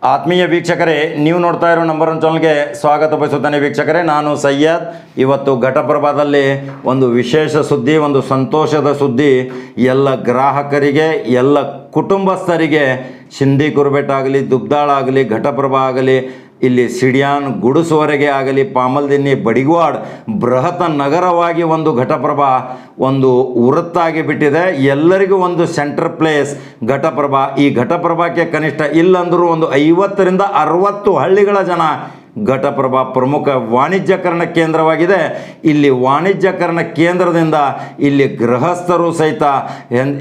ಆತ್ಮೀಯ ವೀಕ್ಷಕರೇ, ನೀವು ನೋಡ್ತಾ ಇರೋ ನಂಬರ್ 1 ಚಾನಲ್ಗೆ ಸ್ವಾಗತ ಬಯಸುತ್ತೇನೆ. ವೀಕ್ಷಕರೇ, ನಾನು ಸಯ್ಯದ್. ಇವತ್ತು ಘಟಪ್ರಭಾದಲ್ಲಿ ಒಂದು ವಿಶೇಷ ಸುದ್ದಿ, ಒಂದು ಸಂತೋಷದ ಸುದ್ದಿ. ಎಲ್ಲ ಗ್ರಾಹಕರಿಗೆ, ಎಲ್ಲ ಕುಟುಂಬಸ್ಥರಿಗೆ, ಶಿಂದಿ ಕುರುಬೆಟ್ಟ ಆಗಲಿ, ದುಗ್ದಾಳ ಆಗಲಿ, ಘಟಪ್ರಭಾ ಆಗಲಿ, ಇಲ್ಲಿ ಸಿಡಿಯಾನ್ ಗುಡುಸುವರೆಗೆ ಆಗಲಿ, ಪಾಮಲ್ದಿನ್ನಿ, ಬಡಿಗ್ವಾಡ್ ಬೃಹತ್ ನಗರವಾಗಿ ಒಂದು ಘಟಪ್ರಭಾ ಒಂದು ವೃತ್ತಾಗಿ ಬಿಟ್ಟಿದೆ. ಎಲ್ಲರಿಗೂ ಒಂದು ಸೆಂಟರ್ ಪ್ಲೇಸ್ ಘಟಪ್ರಭಾ. ಈ ಘಟಪ್ರಭಾಕ್ಕೆ ಕನಿಷ್ಠ ಇಲ್ಲಂದರೂ ಒಂದು 50 ರಿಂದ 60 ಹಳ್ಳಿಗಳ ಜನ ಘಟಪ್ರಭಾ ಪ್ರಮುಖ ವಾಣಿಜ್ಯಕರಣ ಕೇಂದ್ರವಾಗಿದೆ. ಇಲ್ಲಿ ವಾಣಿಜ್ಯಕರಣ ಕೇಂದ್ರದಿಂದ ಇಲ್ಲಿ ಗೃಹಸ್ಥರು ಸಹಿತ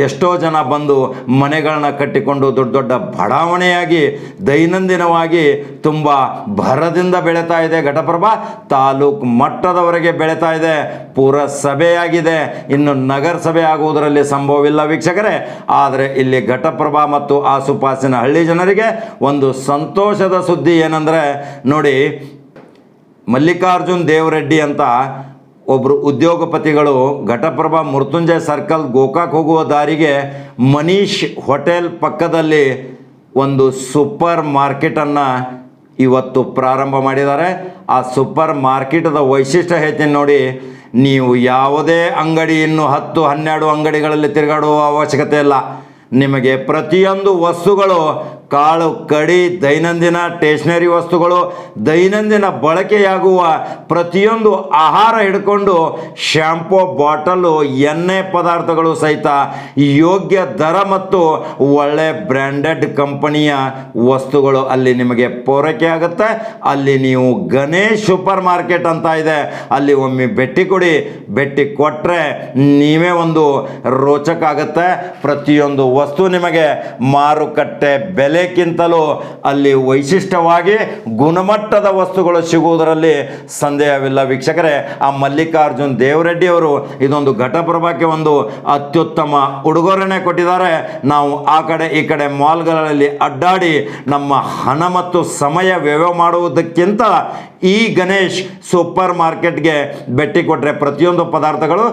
ಎಷ್ಟೋ ಜನ ಬಂದು ಮನೆಗಳನ್ನ ಕಟ್ಟಿಕೊಂಡು ದೊಡ್ಡ ದೊಡ್ಡ ಬಡಾವಣೆಯಾಗಿ ದೈನಂದಿನವಾಗಿ ತುಂಬ ಭರದಿಂದ ಬೆಳೀತಾ ಇದೆ. ಘಟಪ್ರಭಾ ತಾಲೂಕು ಮಟ್ಟದವರೆಗೆ ಬೆಳೀತಾ ಇದೆ. ಪುರಸಭೆಯಾಗಿದೆ. ಇನ್ನು ನಗರಸಭೆ ಆಗುವುದರಲ್ಲಿ ಸಂಭವವಿಲ್ಲ ವೀಕ್ಷಕರೇ. ಆದರೆ ಇಲ್ಲಿ ಘಟಪ್ರಭಾ ಮತ್ತು ಆಸುಪಾಸಿನ ಹಳ್ಳಿ ಜನರಿಗೆ ಒಂದು ಸಂತೋಷದ ಸುದ್ದಿ ಏನಂದರೆ, ನೋಡಿ, ಮಲ್ಲಿಕಾರ್ಜುನ್ ದೇವರೆಡ್ಡಿ ಅಂತ ಒಬ್ಬರು ಉದ್ಯೋಗಪತಿಗಳು ಘಟಪ್ರಭಾ ಮೃತ್ಯುಂಜಯ ಸರ್ಕಲ್ ಗೋಕಾಕ್ ಹೋಗುವ ದಾರಿಗೆ ಮನೀಶ್ ಹೋಟೆಲ್ ಪಕ್ಕದಲ್ಲಿ ಒಂದು ಸೂಪರ್ ಮಾರ್ಕೆಟನ್ನು ಇವತ್ತು ಪ್ರಾರಂಭ ಮಾಡಿದ್ದಾರೆ. ಆ ಸೂಪರ್ ಮಾರ್ಕೆಟದ ವೈಶಿಷ್ಟ್ಯ ಹೇಳ್ತೀನಿ ನೋಡಿ. ನೀವು ಯಾವುದೇ ಅಂಗಡಿ, ಇನ್ನು 10-12 ಅಂಗಡಿಗಳಲ್ಲಿ ತಿರುಗಾಡುವ ಅವಶ್ಯಕತೆ ಇಲ್ಲ. ನಿಮಗೆ ಪ್ರತಿಯೊಂದು ವಸ್ತುಗಳು, ಕಾಳು ಕಡಿ, ದೈನಂದಿನ ಸ್ಟೇಷನರಿ ವಸ್ತುಗಳು, ದೈನಂದಿನ ಬಳಕೆಯಾಗುವ ಪ್ರತಿಯೊಂದು ಆಹಾರ ಹಿಡ್ಕೊಂಡು ಶ್ಯಾಂಪೂ ಬಾಟಲು, ಎಣ್ಣೆ ಪದಾರ್ಥಗಳು ಸಹಿತ ಯೋಗ್ಯ ದರ ಮತ್ತು ಒಳ್ಳೆ ಬ್ರ್ಯಾಂಡೆಡ್ ಕಂಪನಿಯ ವಸ್ತುಗಳು ಅಲ್ಲಿ ನಿಮಗೆ ಪೂರೈಕೆ ಆಗುತ್ತೆ. ಅಲ್ಲಿ ನೀವು ಗಣೇಶ್ ಸೂಪರ್ ಮಾರ್ಕೆಟ್ ಅಂತ ಇದೆ, ಅಲ್ಲಿ ಒಮ್ಮೆ ಭೇಟಿ ಕೊಡಿ. ಭೇಟಿ ಕೊಟ್ಟರೆ ನೀವೇ ಒಂದು ರೋಚಕ ಆಗುತ್ತೆ. ಪ್ರತಿಯೊಂದು ವಸ್ತು ನಿಮಗೆ ಮಾರುಕಟ್ಟೆ ಬೆಲೆಗಿಂತಲೂ ಅಲ್ಲಿ ವೈಶಿಷ್ಟ್ಯವಾಗಿ ಗುಣಮಟ್ಟದ ವಸ್ತುಗಳು ಸಿಗುವುದರಲ್ಲಿ ಸಂದೇಹವಿಲ್ಲ ವೀಕ್ಷಕರೇ. ಆ ಮಲ್ಲಿಕಾರ್ಜುನ್ ದೇವರೆಡ್ಡಿ ಅವರು ಇದೊಂದು ಘಟಪ್ರಭಾಕ್ಕೆ ಒಂದು ಅತ್ಯುತ್ತಮ ಉಡುಗೊರೆನೆ ಕೊಟ್ಟಿದ್ದಾರೆ. ನಾವು ಆ ಕಡೆ ಈ ಕಡೆ ಮಾಲ್ಗಳಲ್ಲಿ ಅಡ್ಡಾಡಿ ನಮ್ಮ ಹಣ ಮತ್ತು ಸಮಯ ವ್ಯಯ ಮಾಡುವುದಕ್ಕಿಂತ ಈ ಗಣೇಶ್ ಸೂಪರ್ ಮಾರ್ಕೆಟ್ಗೆ ಭೇಟಿ ಕೊಟ್ಟರೆ ಪ್ರತಿಯೊಂದು ಪದಾರ್ಥಗಳು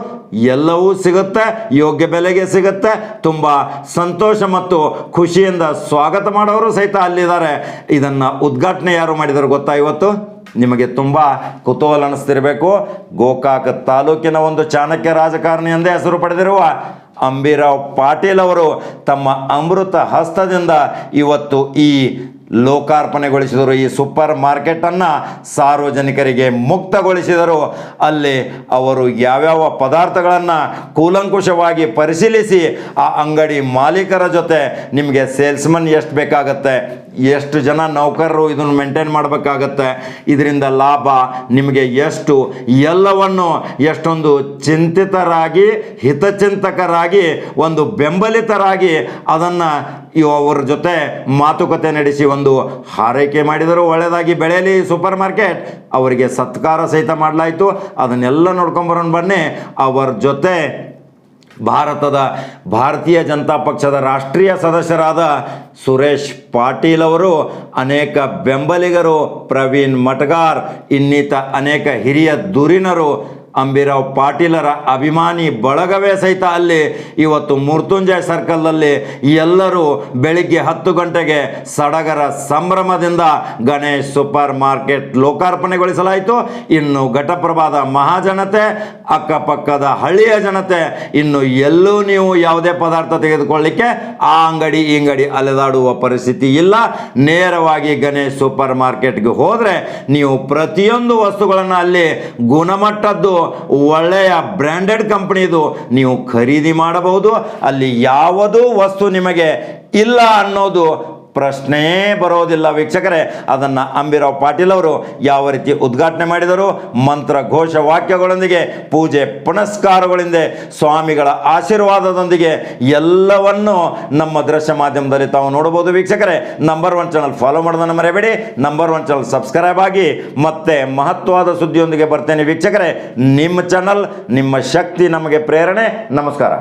ಎಲ್ಲವೂ ಸಿಗುತ್ತೆ, ಯೋಗ್ಯ ಬೆಲೆಗೆ ಸಿಗುತ್ತೆ. ತುಂಬ ಸಂತೋಷ ಮತ್ತು ಖುಷಿಯಿಂದ ಸ್ವಾಗತ ಮಾಡೋರು ಸಹಿತ ಅಲ್ಲಿದ್ದಾರೆ. ಇದನ್ನು ಉದ್ಘಾಟನೆ ಯಾರು ಮಾಡಿದರು ಗೊತ್ತಾ? ಇವತ್ತು ನಿಮಗೆ ತುಂಬ ಕುತೂಹಲ ಅನ್ನಿಸ್ತಿರಬೇಕು. ಗೋಕಾಕ್ ತಾಲೂಕಿನ ಒಂದು ಚಾಣಕ್ಯ ರಾಜಕಾರಣಿ ಎಂದೇ ಹೆಸರು ಪಡೆದಿರುವ ಅಂಬಿರಾವ್ ಪಾಟೀಲ್ ಅವರು ತಮ್ಮ ಅಮೃತ ಹಸ್ತದಿಂದ ಇವತ್ತು ಈ ಲೋಕಾರ್ಪಣೆಗೊಳಿಸಿದರು. ಈ ಸೂಪರ್ ಮಾರ್ಕೆಟನ್ನು ಸಾರ್ವಜನಿಕರಿಗೆ ಮುಕ್ತಗೊಳಿಸಿದರು. ಅಲ್ಲಿ ಅವರು ಯಾವ್ಯಾವ ಪದಾರ್ಥಗಳನ್ನು ಕೂಲಂಕುಷವಾಗಿ ಪರಿಶೀಲಿಸಿ ಆ ಅಂಗಡಿ ಮಾಲೀಕರ ಜೊತೆ ನಿಮಗೆ ಸೇಲ್ಸ್ಮನ್ ಎಷ್ಟು ಬೇಕಾಗತ್ತೆ, ಎಷ್ಟು ಜನ ನೌಕರರು ಇದನ್ನು ಮೇಂಟೈನ್ ಮಾಡಬೇಕಾಗತ್ತೆ, ಇದರಿಂದ ಲಾಭ ನಿಮಗೆ ಎಷ್ಟು, ಎಲ್ಲವನ್ನು ಎಷ್ಟೊಂದು ಚಿಂತಿತರಾಗಿ, ಹಿತಚಿಂತಕರಾಗಿ, ಒಂದು ಬೆಂಬಲಿತರಾಗಿ ಅದನ್ನು ಅವರ ಜೊತೆ ಮಾತುಕತೆ ನಡೆಸಿ ಒಂದು ಹಾರೈಕೆ ಮಾಡಿದರು. ಒಳ್ಳೆಯದಾಗಿ ಬೆಳೆಯಲಿ ಸೂಪರ್ ಮಾರ್ಕೆಟ್. ಅವರಿಗೆ ಸತ್ಕಾರ ಸಹಿತ ಮಾಡಲಾಯಿತು. ಅದನ್ನೆಲ್ಲ ನೋಡ್ಕೊಂಬರೋಣ ಬನ್ನಿ. ಅವರ ಜೊತೆ ಭಾರತೀಯ ಜನತಾ ಪಕ್ಷದ ರಾಷ್ಟ್ರೀಯ ಸದಸ್ಯರಾದ ಸುರೇಶ್ ಪಾಟೀಲ್ ಅವರು, ಅನೇಕ ಬೆಂಬಲಿಗರು, ಪ್ರವೀಣ್ ಮಟ್ಗಾರ್, ಇನ್ನಿತ ಅನೇಕ ಹಿರಿಯ ಧುರೀಣರು, ಅಂಬಿರಾವ್ ಪಾಟೀಲರ ಅಭಿಮಾನಿ ಬಳಗವೇ ಸಹಿತ ಅಲ್ಲಿ ಇವತ್ತು ಮೃತ್ಯುಂಜಯ ಸರ್ಕಲ್ನಲ್ಲಿ ಎಲ್ಲರೂ ಬೆಳಿಗ್ಗೆ 10 ಗಂಟೆಗೆ ಸಡಗರ ಸಂಭ್ರಮದಿಂದ ಗಣೇಶ್ ಸೂಪರ್ ಮಾರ್ಕೆಟ್ ಲೋಕಾರ್ಪಣೆಗೊಳಿಸಲಾಯಿತು. ಇನ್ನು ಘಟಪ್ರಭಾದ ಮಹಾಜನತೆ, ಅಕ್ಕಪಕ್ಕದ ಹಳ್ಳಿಯ ಜನತೆ, ಇನ್ನು ಎಲ್ಲೂ ನೀವು ಯಾವುದೇ ಪದಾರ್ಥ ತೆಗೆದುಕೊಳ್ಳಿಕ್ಕೆ ಆ ಅಂಗಡಿ ಈ ಅಂಗಡಿ ಅಲೆದಾಡುವ ಪರಿಸ್ಥಿತಿ ಇಲ್ಲ. ನೇರವಾಗಿ ಗಣೇಶ್ ಸೂಪರ್ ಮಾರ್ಕೆಟ್ಗೆ ಹೋದರೆ ನೀವು ಪ್ರತಿಯೊಂದು ವಸ್ತುಗಳನ್ನು ಅಲ್ಲಿ ಗುಣಮಟ್ಟದ್ದು, ಒಳ್ಳೆಯ ಬ್ರ್ಯಾಂಡೆಡ್ ಕಂಪನಿದು ನೀವು ಖರೀದಿ ಮಾಡಬಹುದು. ಅಲ್ಲಿ ಯಾವುದೂ ವಸ್ತು ನಿಮಗೆ ಇಲ್ಲ ಅನ್ನೋದು ಪ್ರಶ್ನೆಯೇ ಬರೋದಿಲ್ಲ ವೀಕ್ಷಕರೇ. ಅದನ್ನು ಅಂಬಿರಾವ್ ಪಾಟೀಲ್ ಅವರು ಯಾವ ರೀತಿ ಉದ್ಘಾಟನೆ ಮಾಡಿದರು, ಮಂತ್ರ ಘೋಷ ವಾಕ್ಯಗಳೊಂದಿಗೆ, ಪೂಜೆ ಪುನಸ್ಕಾರಗಳಿಂದ, ಸ್ವಾಮಿಗಳ ಆಶೀರ್ವಾದದೊಂದಿಗೆ ಎಲ್ಲವನ್ನು ನಮ್ಮ ದೃಶ್ಯ ಮಾಧ್ಯಮದಲ್ಲಿ ತಾವು ನೋಡಬಹುದು ವೀಕ್ಷಕರೇ. ನಂಬರ್ 1 ಚಾನಲ್ ಫಾಲೋ ಮಾಡೋದನ್ನು ಮರೆಯಬೇಡಿ. ನಂಬರ್ 1 ಚಾನಲ್ ಸಬ್ಸ್ಕ್ರೈಬ್ ಆಗಿ. ಮತ್ತೆ ಮಹತ್ವದ ಸುದ್ದಿಯೊಂದಿಗೆ ಬರ್ತೇನೆ ವೀಕ್ಷಕರೇ. ನಿಮ್ಮ ಚಾನಲ್, ನಿಮ್ಮ ಶಕ್ತಿ ನಮಗೆ ಪ್ರೇರಣೆ. ನಮಸ್ಕಾರ.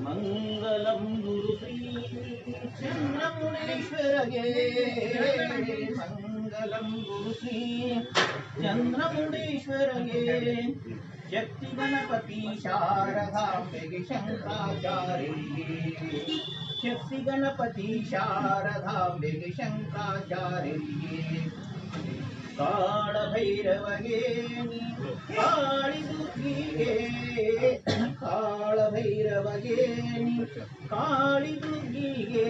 ಮಂಗಲಂ ಗುರುಶ್ರೀ ಚಂದ್ರಮುಣೇಶ್ವರಗೆ ಮಂಗಲಂ ಗುರುಶ್ರೀ ಚಂದ್ರಮುಣೇಶ್ವರಗೆ ಶಕ್ತಿ ಗಣಪತಿ ಶಾರದಾಂಬೆಗೆ ಶಂಕರಾಚಾರ್ಯರಿಗೆ ಶಕ್ತಿ ಗಣಪತಿ ಶಾರದಾಂಬೆಗೆ ಶಂಕರಾಚಾರ್ಯರಿಗೆ ಕಾಳ ಭೈರವಗೆ ಕಾಳಿದುರ್ಗಿಗೆ ಕಾಳ ಭೈರವಗೆ ಕಾಳಿದುರ್ಗಿಗೆ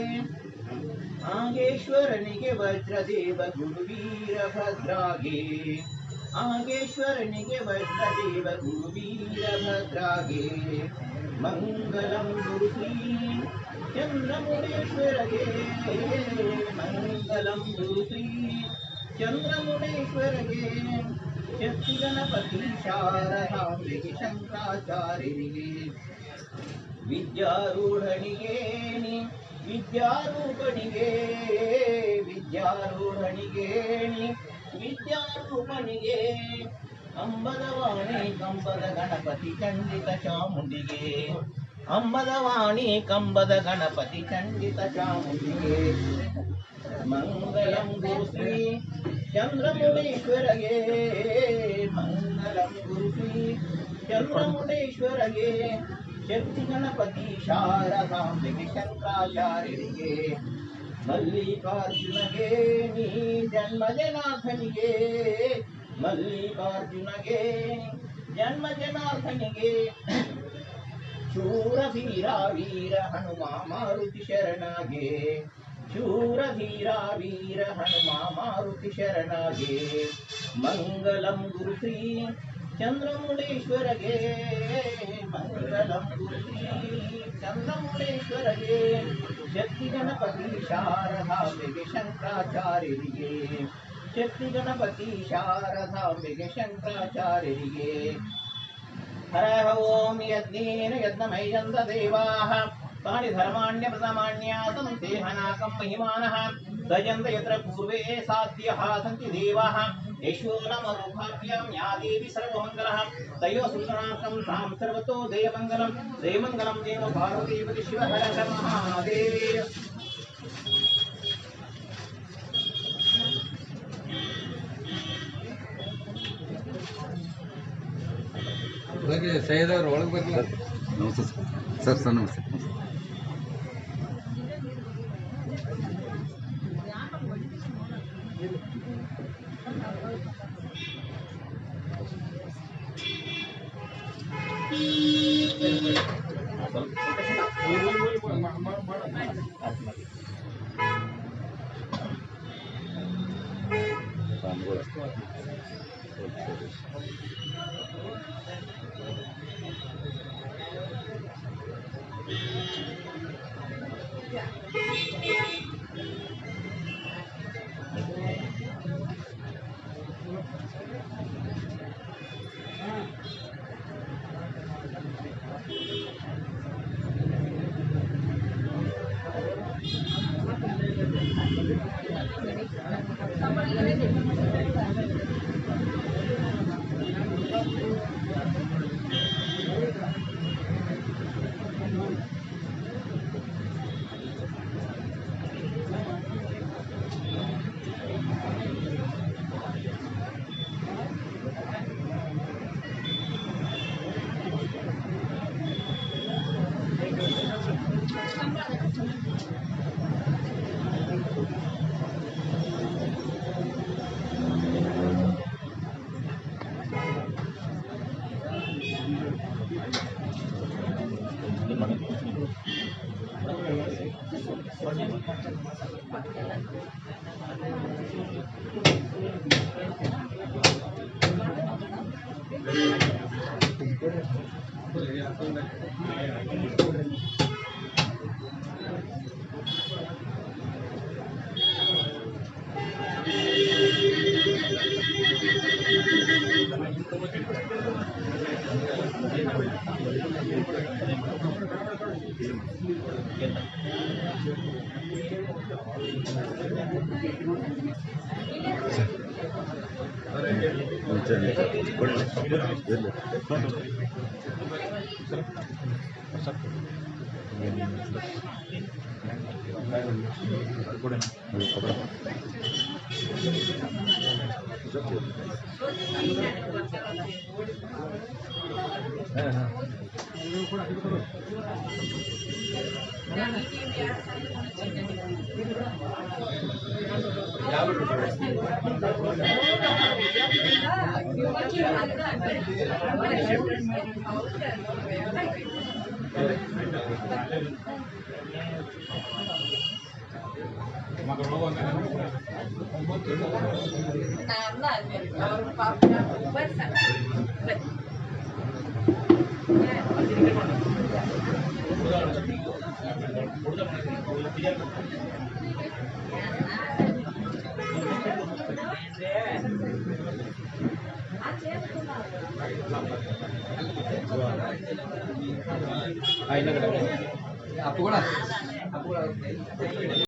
ನಾಗೇಶ್ವರನಿಗೆ ವಜ್ರದೇವ ಗುರುವೀರಭದ್ರಾಗೆ ನಾಗೇಶ್ವರನಿಗೆ ವಜ್ರದೇವ ಗುರುವೀರಭದ್ರಾಗೆ ಮಂಗಲಂ ಗುರುಶ್ರೀ ಚಂದ್ರಮುಣೇಶ್ವರಗೆ ಮಂಗಲಂ ಗುರುಶ್ರೀ ಚಂದ್ರಮುಣೇಶ್ವರಗೆ ಶಕ್ತಿ ಗಣಪತಿ ಶಾರದಾಂಬೆಗೆ ಶಂಕರಾಚಾರ್ಯರಿಗೆ ವಿದ್ಯಾರೂಢನಿಗೆ ವಿದ್ಯಾರೂಪನಿಗೆ ವಿದ್ಯಾರೂಢನಿಗೆ ವಿದ್ಯಾರೂಪನಿಗೆ ಅಂಬದವಾಣಿ ಕಂಬದ ಗಣಪತಿ ಚಂಡಿತ ಚಾಮುಂಡಿಗೆ ಅಂಬದವಾಣಿ ಕಂಬದ ಗಣಪತಿ ಚಂಡಿತ ಚಾಮುಂಡಿಗೆ ಮಂಗಲಂ ಗುರುಶ್ರೀ ಚಂದ್ರಮುಣೇಶ್ವರಗೆ ಮಂಗಲಂ ಗುರುಶ್ರೀ ಚಂದ್ರಮುಣೇಶ್ವರಗೆ ಶಕ್ತಿ ಗಣಪತಿ ಶಾರದಾಂಬೆಗೆ ಶಂಕರಾಚಾರ್ಯರಿಗೆ ಮಲ್ಲಿಕಾರ್ಜುನಗೆ ನೀ ಜನ್ಮ ಜನಾರ್ದನಿಗೆ ಮಲ್ಲಿಕಾರ್ಜುನಗೆ ಜನ್ಮ ಜನಾರ್ದನಿಗೆ ಶೂರಧೀರ ವೀರ ಹನುಮ ಮಾರುತಿ ಶರಣಾಗೆ ಶೂರಧೀರ ವೀರ ಹನುಮ ಮಾರುತಿ ಶರಣಾಗೆ ಮಂಗಲಂ ಗುರುಶ್ರೀ ಚಂದ್ರಮುಣೇಶ್ವರಗೆ ಮಂಗಲಂ ಗುರುಶ್ರೀ ಚಂದ್ರಮುಣೇಶ್ವರಗೆ ಶಕ್ತಿ ಗಣಪತಿ ಶಾರದಾಂಬೆಗೆ ಶಂಕರಾಚಾರ್ಯರಿಗೆ ಶಕ್ತಿ ಗಣಪತಿ ಶಾರದಾಂಬೆಗೆ ಶಂಕರಾಚಾರ್ಯರಿಗೆ ಹರಃ ಓಂ ಯಜ್ಞೇನ ಯಜ್ಞಮೈಜಂತ ದೇವಾಃ ತಾನಿ ಧರ್ಮಾಣ್ಯ ಪ್ರಥಮಾನ್ಯಾಸಂ ದೇಹನಾಕಂ ಮಹಿಮಾನಃ ಸಜಂತ ಯತ್ರ ಪೂರ್ವೇ ಸಾಧ್ಯಃ ಸಂತಿ ದೇವಾಃ ಯಶೋ ನಮರುಭಾಭ್ಯಾಂ ಯಾ ದೇವಿ ಸರ್ವಮಂಗಲಃ ತಯೋ ಸುತನಾಕಂ ತಾಂ ಸರ್ವತೋ ದೇವಮಂಗಲಂ ದೇವಮಂಗಲಂ ದೇವ ಪಾರ್ವತೀಪತಿ ಶಿವ ಹರ ಹರ ಮಹಾದೇವ ಬರ್ರಿ ಸೈದವ್ರು ಒಳಗೆ ಬರ್ಲಿ. ನಮಸ್ತೆ ಸರ್ ಸರ್ ನಮಸ್ತೆ. అప్పు కూడా